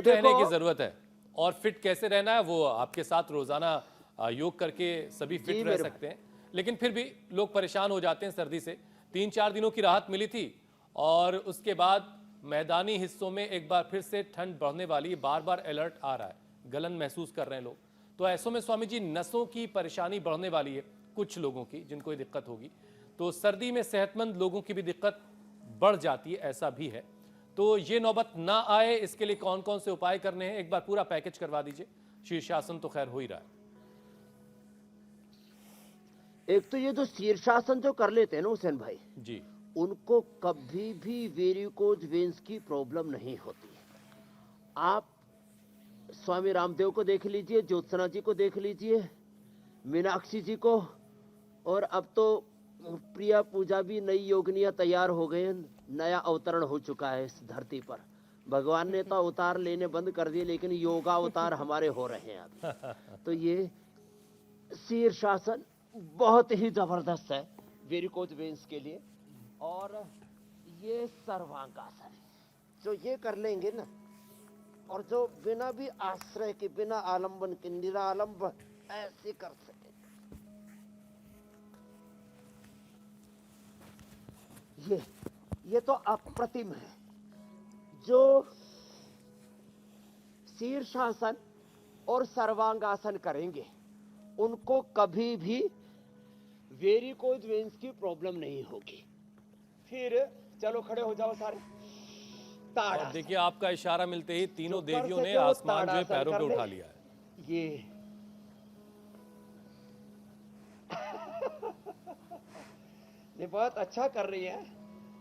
रहने की जरूरत है। और फिट कैसे रहना है वो आपके साथ रोजाना योग करके सभी फिट रह सकते हैं। लेकिन फिर भी लोग परेशान हो जाते हैं सर्दी से। 3-4 दिनों की राहत मिली थी और उसके बाद मैदानी हिस्सों में एक बार फिर से ठंड बढ़ने वाली, बार बार अलर्ट आ रहा है, गलन महसूस कर रहे हैं लोग। तो ऐसों में स्वामी जी नसों की परेशानी बढ़ने वाली है कुछ लोगों की, जिनको ये दिक्कत होगी। तो सर्दी में सेहतमंद लोगों की भी दिक्कत बढ़ जाती है, ऐसा भी है। तो ये नौबत ना आए इसके लिए कौन कौन से उपाय करने हैं, एक बार पूरा पैकेज करवा दीजिए। शीर्षासन तो खैर हो ही रहा है। एक तो ये जो शीर्षासन जो कर लेते हैं ना हुसैन भाई जी, उनको कभी भी वेरिकोज वेन्स की प्रॉब्लम नहीं होती। आप स्वामी रामदेव को देख लीजिए, ज्योत्सना जी को देख लीजिए, मीनाक्षी जी को, और अब तो प्रिया पूजा भी नई योगिनियां तैयार हो गए हैं। नया अवतरण हो चुका है इस धरती पर। भगवान ने तो अवतार लेने बंद कर दिए, लेकिन योगा अवतार हमारे हो रहे हैं अभी। तो ये शीर्षासन बहुत ही जबरदस्त है वेरिकोज वेन्स के लिए। और ये सर्वांगासन जो ये कर लेंगे ना, और जो बिना भी आश्रय के, बिना आलंबन के, निरालंब ऐसे कर सके, ये तो अप्रतिम है। जो शीर्षासन और सर्वांगासन करेंगे उनको कभी भी वेरिकोज वेन्स की प्रॉब्लम नहीं होगी। फिर चलो खड़े हो जाओ सारे। और देखिए आपका इशारा मिलते ही तीनों जो कर देवियों ने सके वो आसमान जो है ताड़ासन पैरों कर पे ले। उठा लिया है। ये ये बहुत अच्छा कर रही है।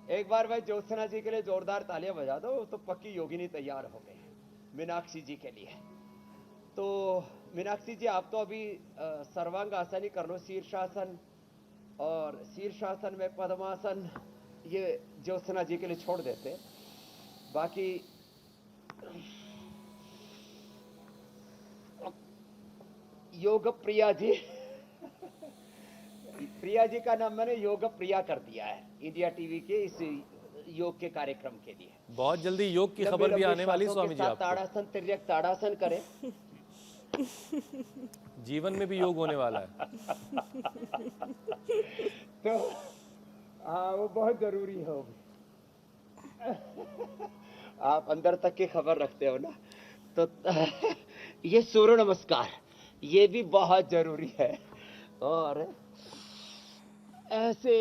एक बार भाई ज्योत्सना जी के लिए जोरदार तालियां बजा दो, तो पक्की योगिनी तैयार हो गई। मीनाक्षी जी के लिए तो मीनाक्षी जी आप तो अभी सर्वांग आसन ही कर लो, शीर्षासन, और शीर्षासन में पद्मासन ये ज्योत्सना जी के लिए छोड़ देते। बाकी योग प्रिया जी प्रिया जी का नाम मैंने योग प्रिया कर दिया है इंडिया टीवी के इस योग के कार्यक्रम के लिए। बहुत जल्दी योग की खबर भी आने वाली स्वामी जी आपको। ताड़ासन, तिर्यक ताड़ासन करें। जीवन में भी योग होने वाला है। तो हाँ वो बहुत जरूरी है। आप अंदर तक की खबर रखते हो ना, तो ये सूर्य नमस्कार ये भी बहुत जरूरी है। और ऐसे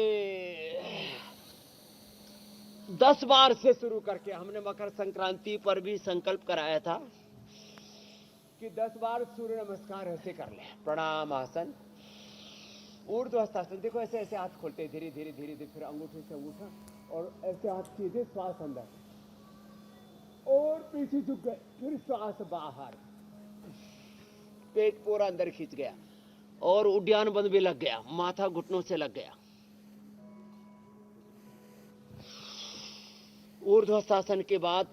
10 बार से शुरू करके हमने मकर संक्रांति पर भी संकल्प कराया था कि 10 बार सूर्य नमस्कार ऐसे कर ले। प्रणाम आसन, ऊर्ध्व हस्तासन, देखो ऐसे ऐसे हाथ खोलते धीरे धीरे धीरे धीरे, फिर अंगूठे से अंगूठा, और ऐसे हाथ सीधे, श्वास अंदर और पीछे झुक गए, फिर श्वास बाहर, पेट पूरा अंदर खींच गया और उद्यान बंद भी लग गया, माथा घुटनों से लग गया। ऊर्ध्व हस्तासन के बाद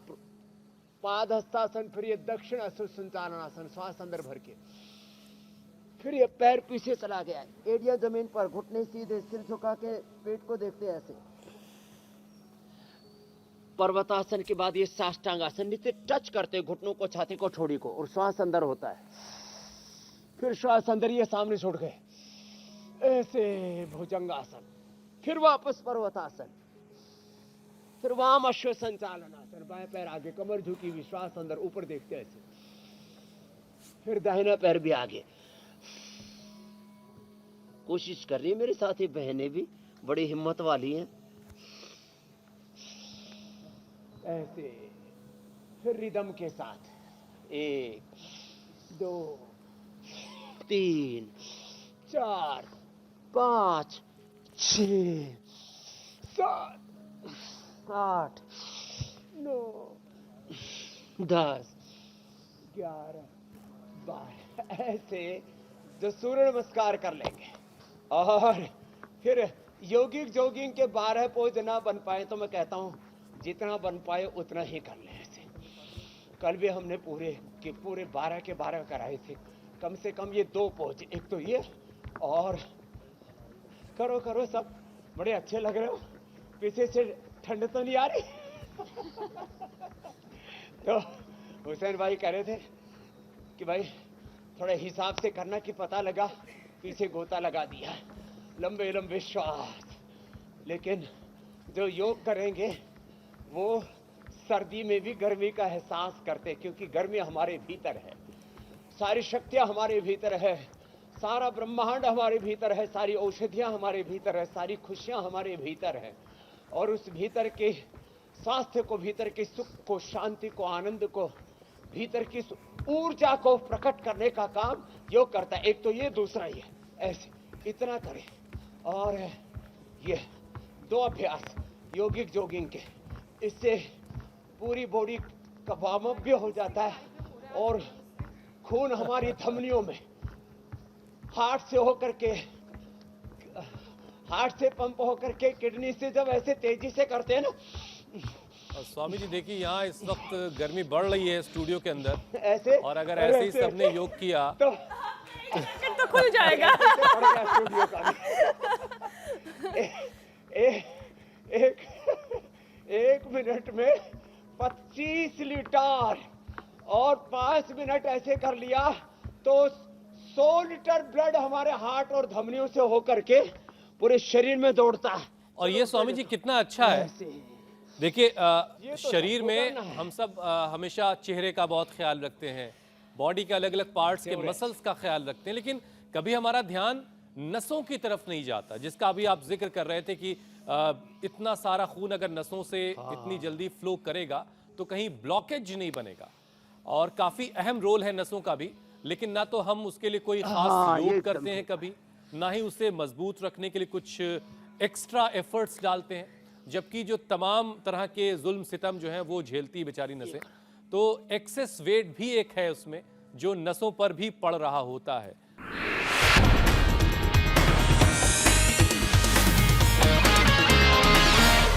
पाद हस्तासन, फिर ये दक्षिण संचालनासन, श्वास अंदर भर के, फिर ये पैर पीछे चला गया, एड़ियां जमीन पर, घुटने सीधे, सिर झुका के पेट को देखते ऐसे। पर्वतासन के बाद ये साष्टांगासन, नीचे टच करते घुटनों को, छाती को, ठोड़ी को, और श्वास अंदर होता है। फिर श्वास अंदर, ये सामने छोड़ गए ऐसे भुजंगासन, फिर वापस पर्वतासन, फिर वाम अश्व संचालनासन, बाएं पैर आगे, कमर झुकी हुई, श्वास अंदर, ऊपर देखते ऐसे, फिर दाहिना पैर भी आगे। कोशिश कर रही है मेरे साथी बहनें भी, बड़ी हिम्मत वाली हैं। ऐसे फिर रिदम के साथ 1 2 3 4 5 6 7 8 9 10 11 12 ऐसे जो सूर्य नमस्कार कर लेंगे। और फिर योगिक जोगिंग के 12 पोज ना बन पाए तो मैं कहता हूं जितना बन पाए उतना ही कर ले। ऐसे कल भी हमने पूरे 12 के 12 कराए थे। कम से कम ये 2 पोज, एक तो ये, और करो करो सब, बड़े अच्छे लग रहे हो, पीछे से ठंड तो नहीं आ रही? तो हुसैन भाई कह रहे थे कि भाई थोड़े हिसाब से करना कि पता लगा पीछे गोता लगा दिया, लंबे लंबे श्वास। लेकिन जो योग करेंगे वो सर्दी में भी गर्मी का एहसास करते, क्योंकि गर्मी हमारे भीतर है, सारी शक्तियां हमारे भीतर है, सारा ब्रह्मांड हमारे भीतर है, सारी औषधियां हमारे भीतर है, सारी खुशियां हमारे भीतर है। और उस भीतर के स्वास्थ्य को, भीतर के सुख को, शांति को, आनंद को, भीतर की ऊर्जा को प्रकट करने का काम योग करता है। एक तो ये, दूसरा ये, ऐसे इतना करें। और ये 2 अभ्यास योगिक जॉगिंग के, इससे पूरी बॉडी का वार्म अप भी हो जाता है और खून हमारी धमनियों में हार्ट से होकर के, हार्ट से पंप होकर के किडनी से जब ऐसे तेजी से करते हैं ना। और स्वामी जी देखिए यहाँ इस वक्त गर्मी बढ़ रही है स्टूडियो के अंदर, ऐसे और अगर ऐसे ही सबने योग किया तो टिकट तो खुल जाएगा। बढ़ गया स्टूडियो का भी। एक मिनट में 25 लीटर, और 5 मिनट ऐसे कर लिया तो 100 लीटर ब्लड हमारे हार्ट और धमनियों से होकर के पूरे शरीर में दौड़ता है। और ये स्वामी जी कितना अच्छा है। देखिए शरीर में हम सब हमेशा चेहरे का बहुत ख्याल रखते हैं, बॉडी के अलग अलग पार्ट्स के मसल्स का ख्याल रखते हैं, लेकिन कभी हमारा ध्यान नसों की तरफ नहीं जाता, जिसका अभी आप जिक्र कर रहे थे कि इतना सारा खून अगर नसों से इतनी जल्दी फ्लो करेगा तो कहीं ब्लॉकेज नहीं बनेगा। और काफी अहम रोल है नसों का भी, लेकिन ना तो हम उसके लिए कोई खास योग करते हैं कभी, ना ही उसे मजबूत रखने के लिए कुछ एक्स्ट्रा एफर्ट्स डालते हैं, जबकि जो तमाम तरह के जुल्म सितम जो हैं वो झेलती है बेचारी नसें। तो एक्सेस वेट भी एक है उसमें जो नसों पर भी पड़ रहा होता है।